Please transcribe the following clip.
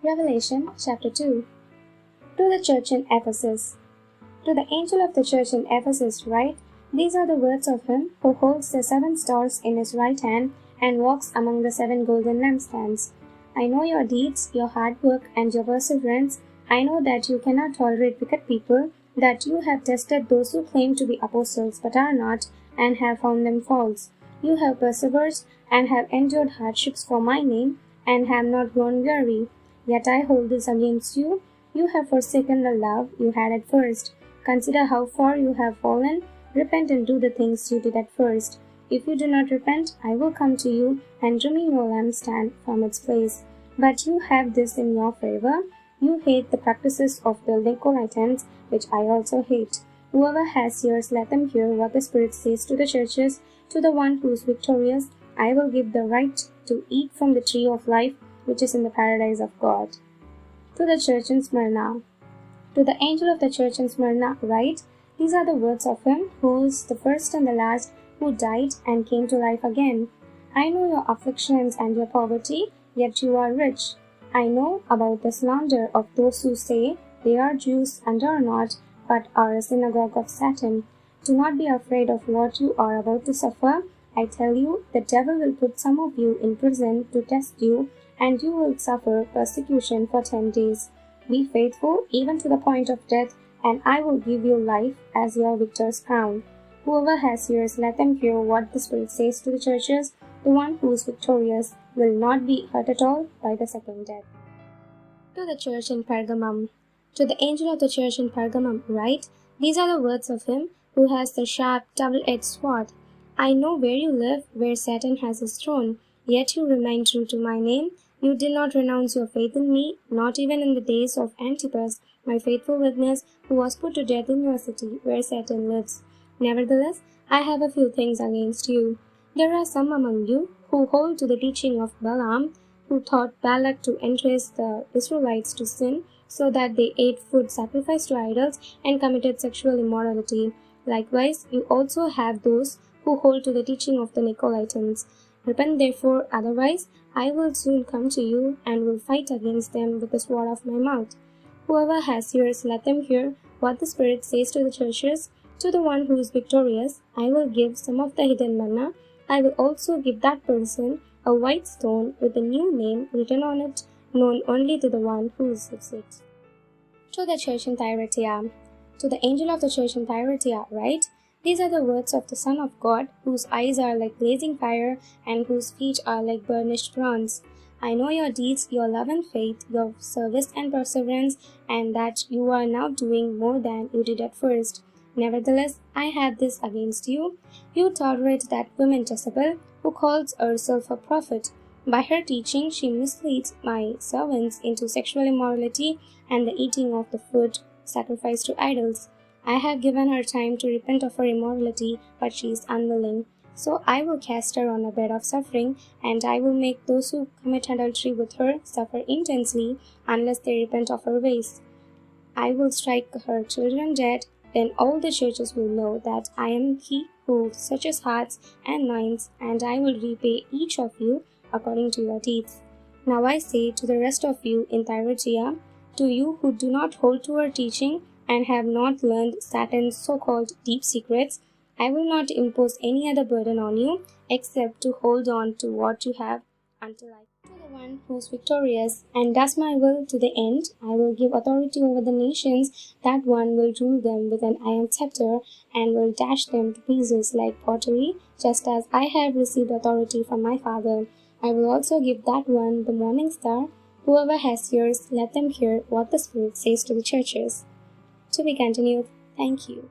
Revelation chapter 2. To the church in Ephesus. To the angel of the church in Ephesus write, These are the words of him who holds the 7 stars in his right hand and walks among the 7 golden lampstands. I know your deeds, your hard work, and your perseverance. I know that you cannot tolerate wicked people, that you have tested those who claim to be apostles but are not, and have found them false. You have persevered and have endured hardships for my name, and have not grown weary. Yet I hold this against you. You have forsaken the love you had at first. Consider how far you have fallen. Repent and do the things you did at first. If you do not repent, I will come to you and remove your lampstand from its place. But you have this in your favor. You hate the practices of the Nicolaitans, which I also hate. Whoever has ears, let them hear what the Spirit says to the churches. To the one who is victorious, I will give the right to eat from the tree of life, which is in the paradise of God. To the church in Smyrna. To the angel of the church in Smyrna write, These are the words of him who is the first and the last, who died and came to life again. I know your afflictions and your poverty, yet you are rich. I know about the slander of those who say they are Jews and are not, but are a synagogue of Satan. Do not be afraid of what you are about to suffer. I tell you, the devil will put some of you in prison to test you, and you will suffer persecution for 10 days. Be faithful even to the point of death, and I will give you life as your victor's crown. Whoever has ears, let them hear what the Spirit says to the churches. The one who is victorious will not be hurt at all by the second death. To the church in Pergamum. To the angel of the church in Pergamum write, These are the words of him who has the sharp, double-edged sword. I know where you live, where Satan has his throne, yet you remain true to my name. You did not renounce your faith in me, not even in the days of Antipas, my faithful witness, who was put to death in your city, where Satan lives. Nevertheless, I have a few things against you. There are some among you who hold to the teaching of Balaam, who taught Balak to entice the Israelites to sin, so that they ate food sacrificed to idols and committed sexual immorality. Likewise, you also have those who hold to the teaching of the Nicolaitans. Repent therefore, otherwise I will soon come to you and will fight against them with the sword of my mouth. Whoever has ears, let them hear what the Spirit says to the churches. To the one who is victorious, I will give some of the hidden manna. I will also give that person a white stone with a new name written on it, known only to the one who receives it. To the church in Thyatira. To the angel of the church in Thyatira write, These are the words of the Son of God, whose eyes are like blazing fire, and whose feet are like burnished bronze. I know your deeds, your love and faith, your service and perseverance, and that you are now doing more than you did at first. Nevertheless, I have this against you. You tolerate that woman Jezebel, who calls herself a prophet. By her teaching, she misleads my servants into sexual immorality and the eating of the food sacrificed to idols. I have given her time to repent of her immorality, but she is unwilling. So I will cast her on a bed of suffering, and I will make those who commit adultery with her suffer intensely unless they repent of her ways. I will strike her children dead, then all the churches will know that I am he who searches hearts and minds, and I will repay each of you according to your deeds. Now I say to the rest of you in Thyatira, to you who do not hold to her teaching and have not learned Satan's so-called deep secrets, I will not impose any other burden on you except to hold on to what you have until I come. To the one who is victorious and does my will to the end, I will give authority over the nations. That one will rule them with an iron scepter and will dash them to pieces like pottery, just as I have received authority from my Father. I will also give that one the morning star. Whoever has ears, let them hear what the Spirit says to the churches. To be continued. Thank you.